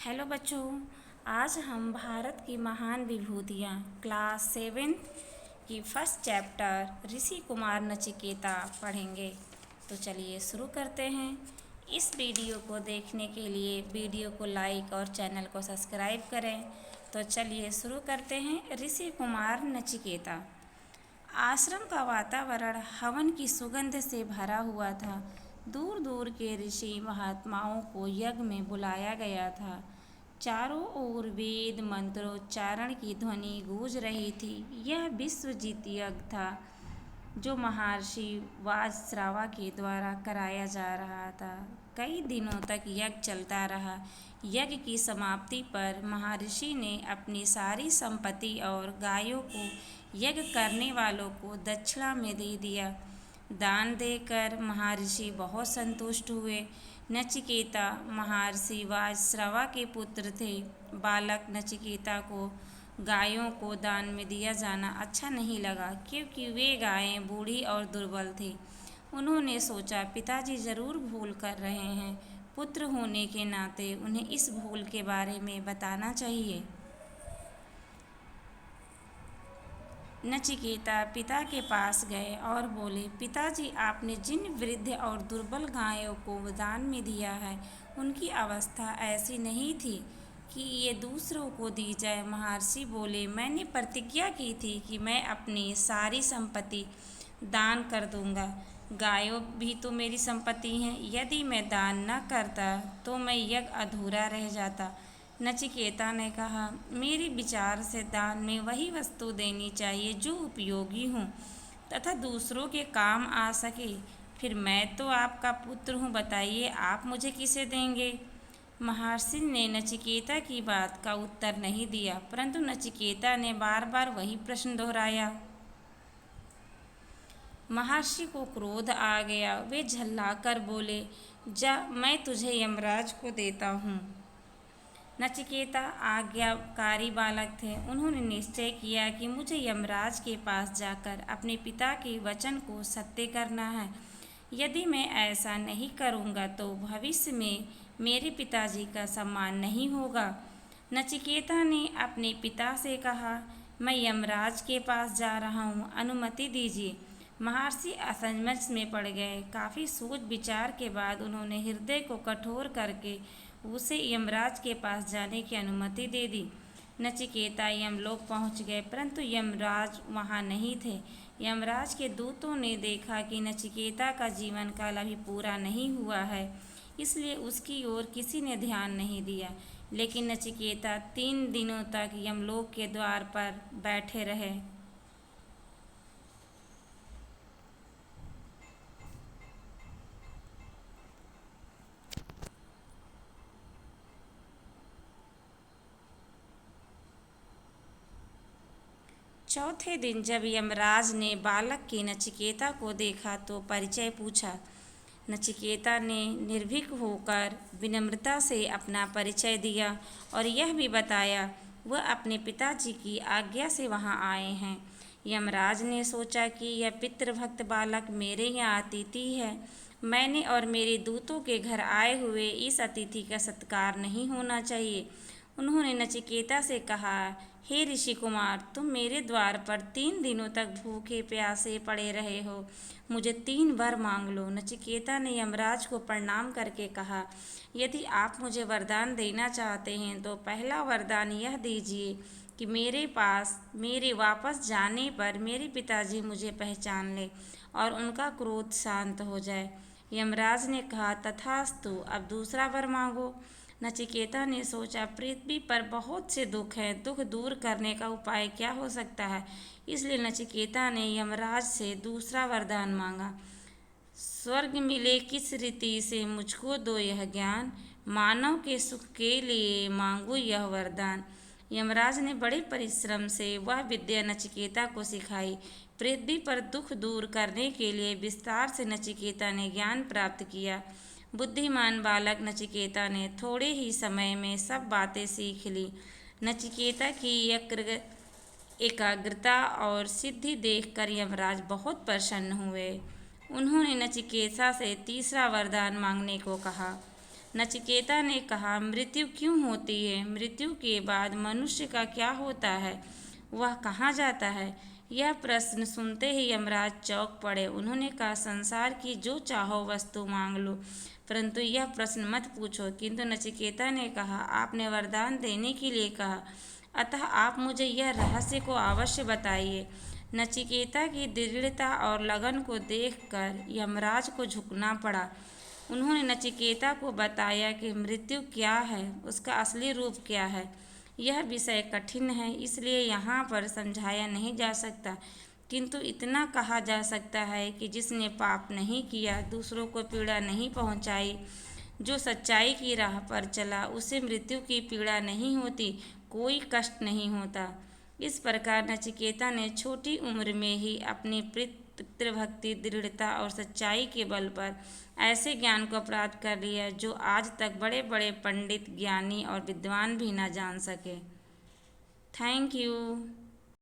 Hello बच्चों, आज हम भारत की महान विभूतियाँ क्लास 7 की फर्स्ट चैप्टर ऋषि कुमार नचिकेता पढ़ेंगे। तो चलिए शुरू करते हैं। इस वीडियो को देखने के लिए वीडियो को लाइक और चैनल को सब्सक्राइब करें। तो चलिए शुरू करते हैं। ऋषि कुमार नचिकेता। आश्रम का वातावरण हवन की सुगंध से भरा हुआ था। दूर दूर के ऋषि महात्माओं को यज्ञ में बुलाया गया था। चारों ओर वेद मंत्रोच्चारण की ध्वनि गूंज रही थी। यह विश्वजीत यज्ञ था जो महर्षि वाजश्रवा के द्वारा कराया जा रहा था। कई दिनों तक यज्ञ चलता रहा। यज्ञ की समाप्ति पर महर्षि ने अपनी सारी संपत्ति और गायों को यज्ञ करने वालों को दक्षिणा में दे दिया। दान देकर महर्षि बहुत संतुष्ट हुए। नचिकेता महर्षि वाजश्रवा के पुत्र थे। बालक नचिकेता को गायों को दान में दिया जाना अच्छा नहीं लगा, क्योंकि वे गायें बूढ़ी और दुर्बल थीं। उन्होंने सोचा, पिताजी जरूर भूल कर रहे हैं। पुत्र होने के नाते उन्हें इस भूल के बारे में बताना चाहिए। नचिकेता पिता के पास गए और बोले, पिताजी, आपने जिन वृद्ध और दुर्बल गायों को दान में दिया है, उनकी अवस्था ऐसी नहीं थी कि ये दूसरों को दी जाए। महर्षि बोले, मैंने प्रतिज्ञा की थी कि मैं अपनी सारी संपत्ति दान कर दूंगा। गायों भी तो मेरी संपत्ति हैं। यदि मैं दान न करता तो मैं यज्ञ अधूरा रह जाता। नचिकेता ने कहा, मेरे विचार से दान में वही वस्तु देनी चाहिए जो उपयोगी हो तथा दूसरों के काम आ सके। फिर मैं तो आपका पुत्र हूँ, बताइए आप मुझे किसे देंगे? महर्षि ने नचिकेता की बात का उत्तर नहीं दिया, परंतु नचिकेता ने बार बार वही प्रश्न दोहराया। महर्षि को क्रोध आ गया। वे झल्लाकर बोले, जा, मैं तुझे यमराज को देता हूँ। नचिकेता आज्ञाकारी बालक थे। उन्होंने निश्चय किया कि मुझे यमराज के पास जाकर अपने पिता के वचन को सत्य करना है। यदि मैं ऐसा नहीं करूँगा तो भविष्य में मेरे पिताजी का सम्मान नहीं होगा। नचिकेता ने अपने पिता से कहा, मैं यमराज के पास जा रहा हूँ, अनुमति दीजिए। महर्षि असमंजस में पड़ गए। काफ़ी सोच विचार के बाद उन्होंने हृदय को कठोर करके उसे यमराज के पास जाने की अनुमति दे दी। नचिकेता यमलोक पहुंच गए, परंतु यमराज वहां नहीं थे। यमराज के दूतों ने देखा कि नचिकेता का जीवन काल अभी पूरा नहीं हुआ है, इसलिए उसकी ओर किसी ने ध्यान नहीं दिया। लेकिन नचिकेता 3 दिनों तक यमलोक के द्वार पर बैठे रहे। चौथे दिन जब यमराज ने बालक के नचिकेता को देखा तो परिचय पूछा। नचिकेता ने निर्भीक होकर विनम्रता से अपना परिचय दिया और यह भी बताया वह अपने पिताजी की आज्ञा से वहां आए हैं। यमराज ने सोचा कि यह पितृभक्त बालक मेरे यहाँ अतिथि है। मैंने और मेरे दूतों के घर आए हुए इस अतिथि का सत्कार नहीं होना चाहिए। उन्होंने नचिकेता से कहा, हे ऋषि कुमार, तुम मेरे द्वार पर 3 दिनों तक भूखे प्यासे पड़े रहे हो। मुझे 3 वर मांग लो। नचिकेता ने यमराज को प्रणाम करके कहा, यदि आप मुझे वरदान देना चाहते हैं तो पहला वरदान यह दीजिए कि मेरे वापस जाने पर मेरे पिताजी मुझे पहचान ले और उनका क्रोध शांत हो जाए। यमराज ने कहा, तथास्तु, अब दूसरा वर मांगो। नचिकेता ने सोचा, पृथ्वी पर बहुत से दुख हैं, दुख दूर करने का उपाय क्या हो सकता है? इसलिए नचिकेता ने यमराज से दूसरा वरदान मांगा, स्वर्ग मिले किस रीति से मुझको दो यह ज्ञान, मानव के सुख के लिए मांगू यह वरदान। यमराज ने बड़े परिश्रम से वह विद्या नचिकेता को सिखाई। पृथ्वी पर दुख दूर करने के लिए विस्तार से नचिकेता ने ज्ञान प्राप्त किया। बुद्धिमान बालक नचिकेता ने थोड़े ही समय में सब बातें सीख ली। नचिकेता की एकाग्रता और सिद्धि देखकर यमराज बहुत प्रसन्न हुए। उन्होंने नचिकेता से तीसरा वरदान मांगने को कहा। नचिकेता ने कहा, मृत्यु क्यों होती है? मृत्यु के बाद मनुष्य का क्या होता है? वह कहाँ जाता है? यह प्रश्न सुनते ही यमराज चौंक पड़े। उन्होंने कहा, संसार की जो चाहो वस्तु मांग लो, परंतु यह प्रश्न मत पूछो। किंतु नचिकेता ने कहा, आपने वरदान देने के लिए कहा, अतः आप मुझे यह रहस्य को अवश्य बताइए। नचिकेता की दृढ़ता और लगन को देखकर यमराज को झुकना पड़ा। उन्होंने नचिकेता को बताया कि मृत्यु क्या है, उसका असली रूप क्या है। यह विषय कठिन है, इसलिए यहाँ पर समझाया नहीं जा सकता, किंतु इतना कहा जा सकता है कि जिसने पाप नहीं किया, दूसरों को पीड़ा नहीं पहुँचाई, जो सच्चाई की राह पर चला, उसे मृत्यु की पीड़ा नहीं होती, कोई कष्ट नहीं होता। इस प्रकार नचिकेता ने छोटी उम्र में ही अपनी पितृभक्ति, दृढ़ता और सच्चाई के बल पर ऐसे ज्ञान को प्राप्त कर लिया जो आज तक बड़े बड़े पंडित, ज्ञानी और विद्वान भी न जान सके। Thank you.